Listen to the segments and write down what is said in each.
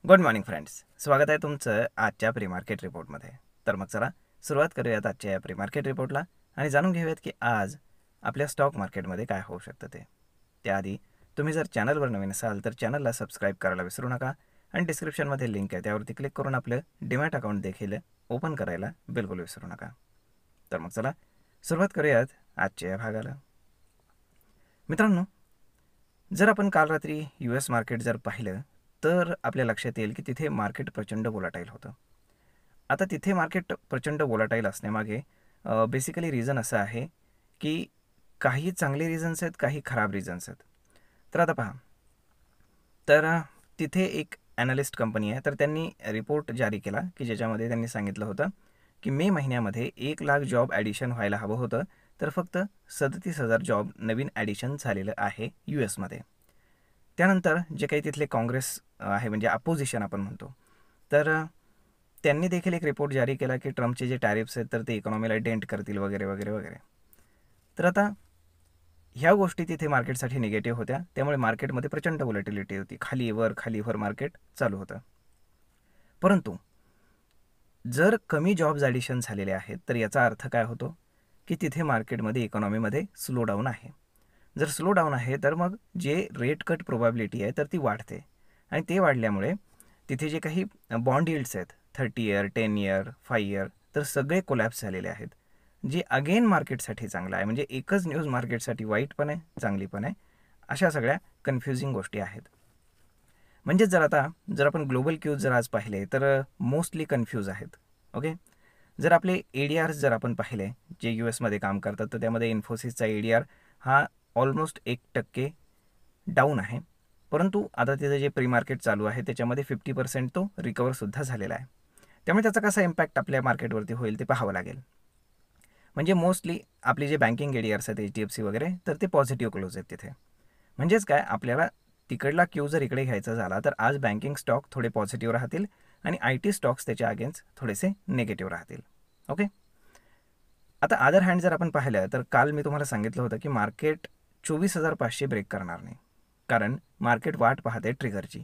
Good morning friends, स्वागत आहे तुमचं आजच्या प्री मार्केट रिपोर्टमध्ये. तर मग चला सुरुवात करूयात आजच्या या प्री मार्केट रिपोर्टला आणि जाणून घेऊयात की आज आपल्या स्टॉक मार्केटमध्ये काय होऊ शकतं ते. त्याआधी तुम्ही जर चॅनलवर नवीन असाल तर चॅनलला सबस्क्राईब करायला विसरू नका आणि डिस्क्रिप्शनमध्ये लिंक आहे त्यावरती क्लिक करून आपलं डीमॅट अकाउंट देखील ओपन करायला बिलकुल विसरू नका. तर मग चला सुरुवात करूयात आजच्या या भागाला. मित्रांनो, जर आपण काल रात्री US मार्केट जर पाहिलं तर आपल्या लक्षात येईल की तिथे मार्केट प्रचंड वोलाटाईल होतं. आता तिथे मार्केट प्रचंड वोलाटाईल असण्यामागे बेसिकली रिझन असं आहे की काही चांगले रिझन्स आहेत, काही खराब रिझन्स आहेत. तर आता पहा, तर तिथे एक ॲनालिस्ट कंपनी आहे, तर त्यांनी रिपोर्ट जारी केला की ज्याच्यामध्ये त्यांनी सांगितलं होतं की मे महिन्यामध्ये 1,00,000 जॉब ॲडिशन व्हायला हवं होतं, तर फक्त 37,000 जॉब नवीन ॲडिशन झालेलं आहे US मध्ये. त्यानंतर जे काही तिथले काँग्रेस आहे म्हणजे अपोजिशन आपण म्हणतो, तर त्यांनी देखील एक रिपोर्ट जारी केला की ट्रम्पचे जे टॅरिफ्स आहेत तर ते इकॉनॉमीला डेंट करतील वगैरे वगैरे वगैरे. तर आता ह्या गोष्टी तिथे मार्केटसाठी निगेटिव्ह होत्या, त्यामुळे मार्केटमध्ये प्रचंड व्होलॅटिलिटी होती, खालीवर मार्केट चालू होतं. परंतु जर कमी जॉब्स ॲडिशन झालेले आहेत तर याचा अर्थ काय होतो की तिथे मार्केटमध्ये इकॉनॉमीमध्ये स्लो डाऊन आहे. जर स्लो डाऊन आहे तर मग जे रेट कट प्रोबॅबिलिटी आहे तर ती वाढते आणि ते वाढल्यामुळे तिथे जे काही बॉन्ड यील्ड्स आहेत 30 इयर 10 इयर 5 इयर तर सगळे कोलॅप्स झालेले आहेत, जे अगेन मार्केटसाठी चांगलं आहे. म्हणजे एकच न्यूज मार्केटसाठी वाईट पण आहे, चांगली पण आहे. अशा सगळ्या कन्फ्युजिंग गोष्टी आहेत. म्हणजे जर आपण ग्लोबल क्यूज जर आज पाहिले तर मोस्टली कन्फ्यूज आहेत. ओके, जर आपले ADRs जर आपण पाहिले जे US मध्ये काम करतात तर त्यामध्ये इन्फोसिसचा ADR हा ऑलमोस्ट 1% डाऊन आहे. परंतु आता तिथं जे प्री मार्केट चालू आहे त्याच्यामध्ये 50% तो रिकवरसुद्धा झालेला आहे. त्यामुळे त्याचा कसा इम्पॅक्ट आपल्या मार्केटवरती होईल ते पाहावं लागेल. म्हणजे मोस्टली आपले जे बँकिंग ADRs आहेत HDFC वगैरे तर ते पॉझिटिव्ह क्लोज आहेत तिथे. म्हणजेच काय, आपल्याला तिकडला क्यू जर इकडे घ्यायचा झाला तर आज बँकिंग स्टॉक थोडे पॉझिटिव्ह राहतील आणि IT स्टॉक्स त्याच्या अगेन्स्ट थोडेसे निगेटिव्ह राहतील. ओके, आता अदर हँड जर आपण पाहिलं तर काल मी तुम्हाला सांगितलं होतं की मार्केट 24,500 ब्रेक करणार नाही, कारण मार्केट वाट पाहते ट्रिगरची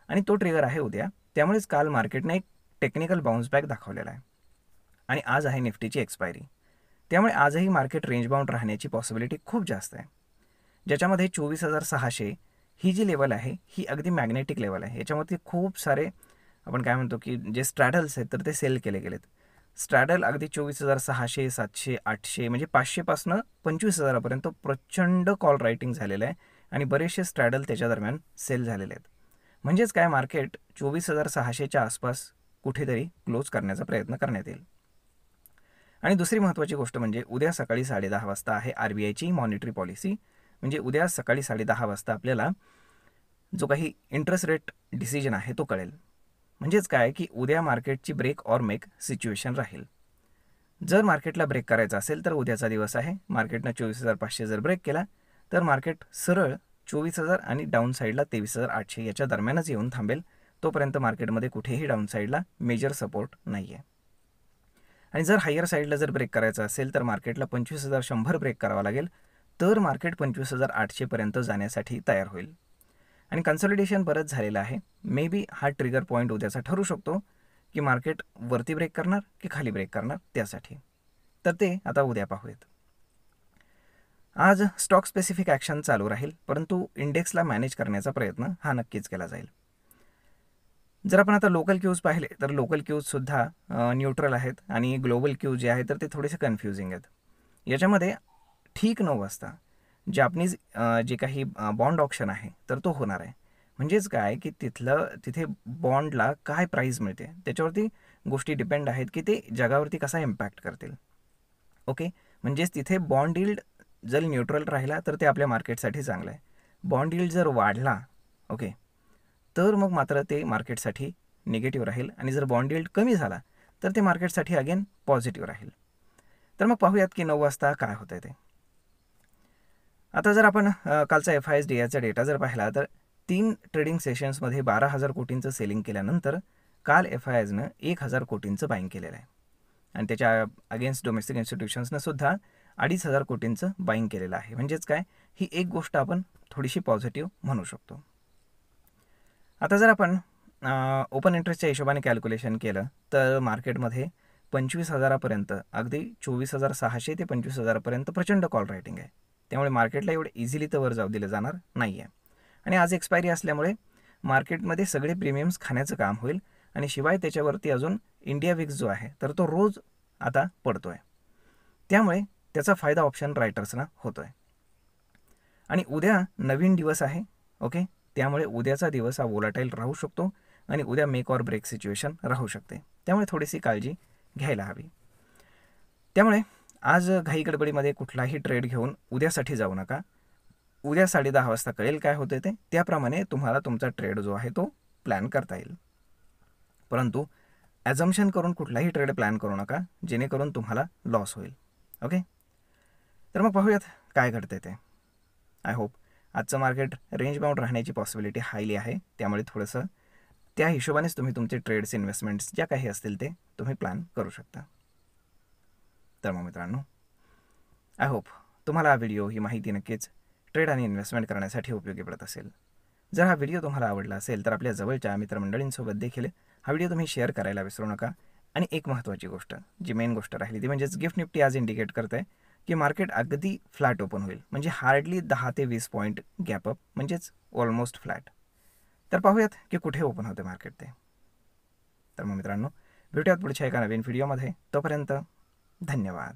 आणि तो ट्रिगर आहे उद्या. त्यामुळेच काल मार्केटने एक टेक्निकल बाउन्स बॅक दाखवलेला आहे आणि आज आहे निफ्टीची एक्सपायरी. त्यामुळे आजही मार्केट रेंज बाउंड राहण्याची पॉसिबिलिटी खूप जास्त आहे, ज्याच्यामध्ये 24,600 ही जी लेवल आहे ही अगदी मॅग्नेटिक लेवल आहे. याच्यामध्ये खूप सारे आपण काय म्हणतो की जे स्ट्रॅडल्स आहेत तर ते सेल केले गेलेत. स्ट्रॅडल अगदी 24,600 700 800 म्हणजे 500पासनं 25,000पर्यंत प्रचंड कॉल रायटिंग झालेलं आहे आणि बरेचसे स्ट्रॅडल त्याच्या दरम्यान सेल झालेले आहेत. म्हणजेच काय, मार्केट 24,600च्या आसपास कुठेतरी क्लोज करण्याचा प्रयत्न करण्यात येईल. आणि दुसरी महत्त्वाची गोष्ट म्हणजे उद्या सकाळी 10:30 वाजता आहे RBIची मॉनिटरी पॉलिसी. म्हणजे उद्या सकाळी 10:30 वाजता आपल्याला जो काही इंटरेस्ट रेट डिसिजन आहे तो कळेल. म्हणजेच काय की उद्या मार्केटची ब्रेक ऑर मेक सिच्युएशन राहील. जर मार्केटला ब्रेक करायचा असेल तर उद्याचा दिवस आहे. मार्केटनं 24,500 जर ब्रेक केला तर मार्केट सरळ 24,000 आणि डाऊन साईडला 23,800 याच्या दरम्यानच येऊन थांबेल. तोपर्यंत मार्केटमध्ये कुठेही डाऊन साईडला मेजर सपोर्ट नाही आहे. आणि जर हायर साईडला जर ब्रेक करायचा असेल तर मार्केटला 25,100 ब्रेक करावा लागेल, तर मार्केट 25,800पर्यंत जाण्यासाठी तयार होईल. आणि कन्सॉलिडेशन बरंच झालेलं आहे. मे बी हा ट्रिगर पॉईंट उद्याचा ठरू शकतो की मार्केट वरती ब्रेक करणार की खाली ब्रेक करणार त्यासाठी. तर ते आता उद्या पाहूयात. आज स्टॉक स्पेसिफिक ॲक्शन चालू राहील, परंतु इंडेक्सला मॅनेज करण्याचा प्रयत्न हा नक्कीच केला जाईल. जर आपण आता लोकल क्यूज पाहिले तर लोकल क्यूजसुद्धा न्यूट्रल आहेत आणि ग्लोबल क्यूज जे आहे तर ते थोडेसे कन्फ्युजिंग आहेत. याच्यामध्ये ठीक 9 वाजता जापनीज जे काही बॉन्ड ऑप्शन आहे तर तो होणार आहे. म्हणजेच काय की तिथे बॉन्डला काय प्राईस मिळते त्याच्यावरती गोष्टी डिपेंड आहेत की ते जगावरती कसा इम्पॅक्ट करतील. ओके, म्हणजेच तिथे बॉन्ड यील्ड जर न्यूट्रल राहिला तर ते आपल्या मार्केटसाठी चांगलं आहे. बॉन्ड यील्ड जर वाढला ओके तर मग मात्र ते मार्केटसाठी निगेटिव्ह राहील आणि जर बॉन्ड यील्ड कमी झाला तर ते मार्केटसाठी अगेन पॉझिटिव्ह राहील. तर मग पाहूयात की 9 वाजता काय होतं ते. आता जर आपण कालचा FIS-DIचा डेटा जर पाहिला तर 3 ट्रेडिंग सेशन्समध्ये 12,000 कोटींचं सेलिंग केल्यानंतर काल FISनं 1,000 कोटींचं बाईंग केलेलं आहे आणि त्याच्या अगेन्स्ट डोमेस्टिक इन्स्टिट्यूशन्सनं सुद्धा 2,500 कोटींचं बाईंग केलेलं आहे. म्हणजेच काय, ही एक गोष्ट आपण थोडीशी पॉझिटिव्ह म्हणू शकतो. आता जर आपण ओपन इंटरेस्टच्या हिशोबाने कॅल्क्युलेशन केलं तर मार्केटमध्ये 25,000पर्यंत अगदी 24,600 ते 25,000पर्यंत प्रचंड कॉल रायटिंग आहे. त्यामुळे मार्केटला एवढं इझिली तर वर जाऊ दिलं जाणार नाही आहे. आणि आज एक्सपायरी असल्यामुळे मार्केटमध्ये सगळे प्रीमियम्स खाण्याचं काम होईल. आणि शिवाय त्याच्यावरती अजून इंडिया विक्स जो आहे तर तो रोज आता पडतो आहे. त्यामुळे त्याचा फायदा ऑप्शन रायटर्सना होतो आहे. आणि उद्या नवीन दिवस आहे. ओके, त्यामुळे उद्याचा दिवस हा वोलाटाईल राहू शकतो आणि उद्या मेक ऑर ब्रेक सिच्युएशन राहू शकते. त्यामुळे थोडीशी काळजी घ्यायला हवी. त्यामुळे आज घाई गडबडीमध्ये कुठलाही ट्रेड घेऊन उद्यासाठी जाऊ नका. उद्या 10:30 वाजता कळेल काय होते ते, त्याप्रमाणे तुम्हाला तुमचा ट्रेड जो आहे तो प्लॅन करता येईल. परंतु ॲझम्पशन करून कुठलाही ट्रेड प्लॅन करू नका जेणेकरून तुम्हाला लॉस होईल. ओके, तर मग पाहूयात काय घडते ते. आय होप आजचं मार्केट रेंज बाउंड राहण्याची पॉसिबिलिटी हायली आहे. त्यामुळे थोडंसं त्या हिशोबानेच तुम्ही तुमचे ट्रेड्स इन्व्हेस्टमेंट्स ज्या काही असतील ते तुम्ही प्लॅन करू शकता. तर मग मित्रांनो, आय होप तुम्हाला हा व्हिडिओ ही माहिती नक्कीच ट्रेड आणि इन्व्हेस्टमेंट करण्यासाठी उपयोगी पडत असेल. जर हा व्हिडिओ तुम्हाला आवडला असेल तर आपल्या जवळच्या मित्रमंडळींसोबत देखील हा व्हिडिओ तुम्ही शेअर करायला विसरू नका. आणि एक महत्त्वाची गोष्ट, जी मेन गोष्ट राहिली ती म्हणजेच गिफ्ट निफ्टी आज इंडिकेट करते की मार्केट अगदी फ्लॅट ओपन होईल. म्हणजे हार्डली 10 ते 20 पॉईंट गॅपअप, म्हणजेच ऑलमोस्ट फ्लॅट. तर पाहूयात की कुठे ओपन होते मार्केट ते. तर मग मित्रांनो, भेटूयात पुढच्या एका नवीन व्हिडिओमध्ये. तोपर्यंत धन्यवाद.